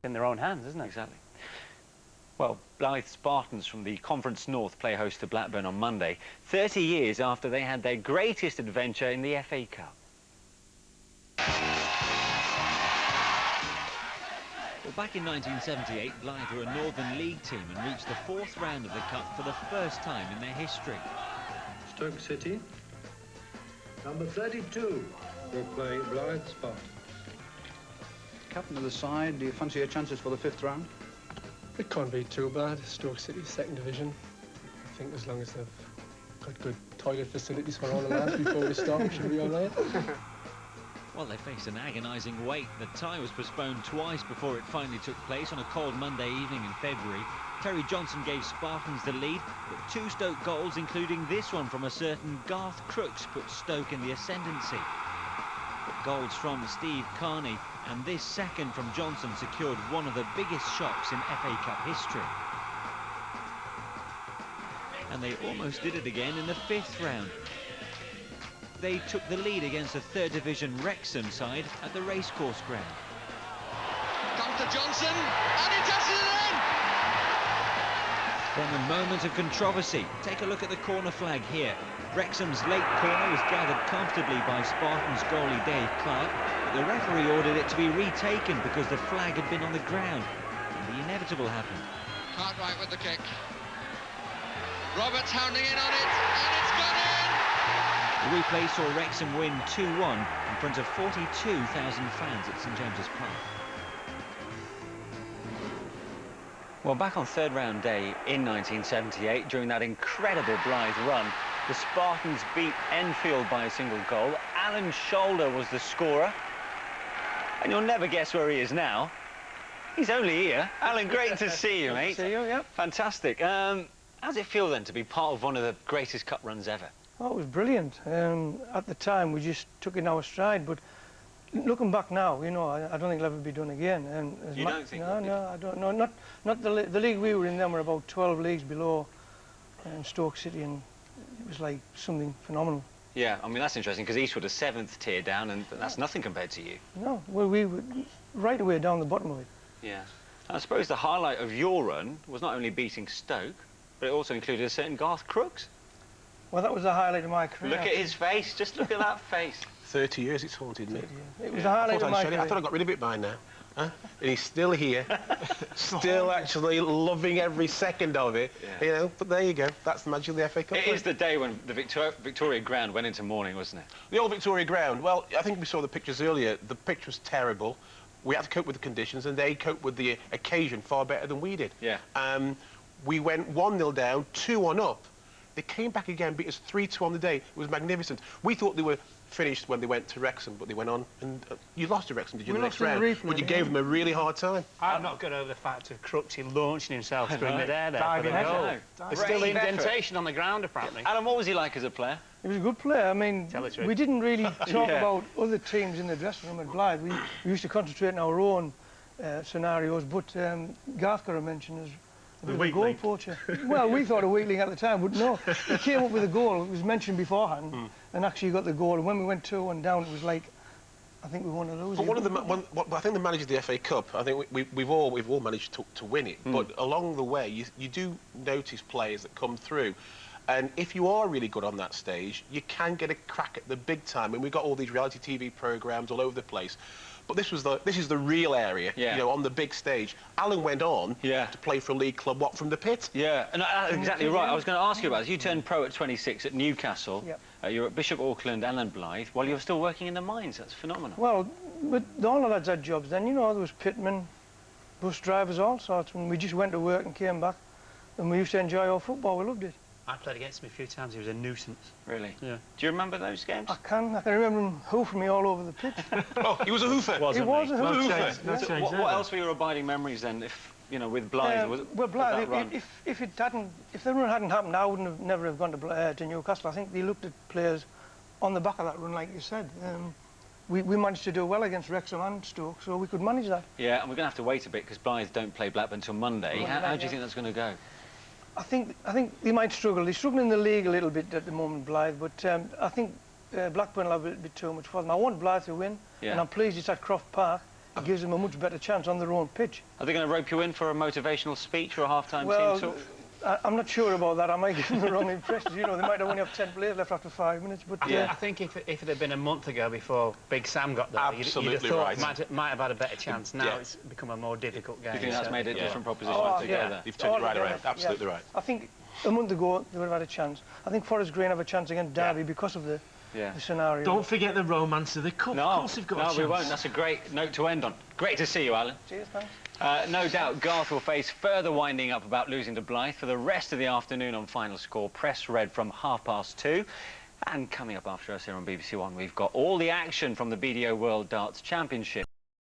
in their own hands, isn't it? Exactly. Well, Blyth Spartans from the Conference North play host to Blackburn on Monday, 30 years after they had their greatest adventure in the FA Cup. Well, back in 1978, Blyth were a Northern League team and reached the 4th round of the Cup for the first time in their history. Stoke City, number 32, will play Blyth Spartans. Captain of the side, do you fancy your chances for the 5th round? It can't be too bad. Stoke City, 2nd division. I think as long as they've got good toilet facilities for all the lads before we start, we should be all right. Well, they faced an agonising wait. The tie was postponed twice before it finally took place on a cold Monday evening in February. Terry Johnson gave Spartans the lead, but 2 Stoke goals, including this one from a certain Garth Crooks, put Stoke in the ascendancy. But goals from Steve Carney and this second from Johnson secured one of the biggest shocks in FA Cup history. And they almost did it again in the 5th round. They took the lead against a 3rd division Wrexham side at the racecourse ground. Comes to Johnson, and he touches it in! Then a moment of controversy. Take a look at the corner flag here. Wrexham's late corner was gathered comfortably by Spartans goalie Dave Clark, but the referee ordered it to be retaken because the flag had been on the ground. And the inevitable happened. Cartwright with the kick. Roberts hounding in on it, and it's gone in! The replay saw Wrexham win 2-1 in front of 42,000 fans at St James's Park. Well, back on 3rd round day in 1978, during that incredible Blyth run, the Spartans beat Enfield by a single goal. Alan Shoulder was the scorer. And you'll never guess where he is now. He's only here. Alan, great to see you, mate. See you, yep. Fantastic. How does it feel then to be part of one of the greatest cup runs ever? Oh, it was brilliant. At the time, we just took it in our stride, but looking back now, you know, I don't think it'll ever be done again. And you don't think? No, I don't. No, not the league we were in. Then were about 12 leagues below, Stoke City, and it was like something phenomenal. Yeah, I mean that's interesting because Eastwood are 7th tier down, and that's nothing compared to you. No, well, we were right away down the bottom of it. Yeah. I suppose the highlight of your run was not only beating Stoke, but it also included a certain Garth Crooks. Well, that was the highlight of my career. Look at his face. Just look at that face. 30 years it's haunted me. It was the highlight of my career. I thought I got rid of it by now. Huh? And he's still here, still actually loving every second of it, yeah. You know, but there you go, that's the magic of the FA Cup. It is the day when the Victoria Ground went into mourning, wasn't it? The old Victoria Ground, well, I think we saw the pictures earlier, the picture was terrible. We had to cope with the conditions, and they coped with the occasion far better than we did. Yeah. We went 1-0 down, 2-1 up. They came back again, beat us 3-2 on the day. It was magnificent. We thought they were finished when they went to Wrexham, but they went on, and you lost to Wrexham, did you, the next round? But you gave them a really hard time. I've not got over the fact of Crooksy launching himself through mid-air there. Diving There's still indentation on the ground, apparently. Alan, what was he like as a player? He was a good player. I mean, we didn't really talk about other teams in the dressing room at Blyth. We used to concentrate on our own scenarios, but Garth got a mention as a bit of a goal poacher. Well, we thought a weakling at the time, but no, he came up with a goal. It was mentioned beforehand, and actually got the goal. And when we went 2-1 down, it was like, I think we won to lose. But I think the managers of the FA Cup, I think we've all managed to win it. But along the way, you do notice players that come through. And if you are really good on that stage, you can get a crack at the big time. And we've got all these reality TV programmes all over the place. But this is the real area, you know, on the big stage. Alan went on to play for a league club, what, from the pit? Yeah, and exactly right. I was going to ask you about this. You turned pro at 26 at Newcastle. Yep. You're at Bishop Auckland and then Blyth while you're still working in the mines. That's phenomenal. Well, but all the lads had jobs then. You know, there was pitmen, bus drivers, all sorts. And we just went to work and came back. And we used to enjoy our football. We loved it. I played against him a few times. He was a nuisance. Really? Yeah. Do you remember those games? I can remember him hoofing me all over the pitch. Oh, he was a hoofer. He was a hoofer. What else were your abiding memories then, if you know, with Blyth? Well, Blyth, if the run hadn't happened, I wouldn't never have gone to Newcastle. I think they looked at players on the back of that run, like you said. We managed to do well against Wrexham and Stoke, so we could manage that. Yeah, and we're going to have to wait a bit because Blyth don't play Blackburn until Monday. How do you think that's going to go? I think they might struggle. They're struggling in the league a little bit at the moment, Blyth, but I think Blackburn will have a little bit too much for them. I want Blyth to win, and I'm pleased it's at Croft Park. it gives them a much better chance on their own pitch. Are they going to rope you in for a motivational speech or a half-time Well, team talk? I'm not sure about that. I might give them the wrong impressions. You know, they might only have 10 players left after 5 minutes. But I think if it had been a month ago before Big Sam got there, you'd have thought might have had a better chance. Now it's become a more difficult game. Do you think that's made a different proposition altogether? Yeah. You've turned it right around. Absolutely right. I think a month ago they would have had a chance. I think Forest Green have a chance against Derby because of the scenario. Don't forget the romance of the cup. No, of course they've got a chance. we won't. That's a great note to end on. Great to see you, Alan. Cheers, thanks. No doubt Garth will face further winding up about losing to Blyth for the rest of the afternoon on Final Score. Press Red from 2:30. And coming up after us here on BBC One, we've got all the action from the BDO World Darts Championship.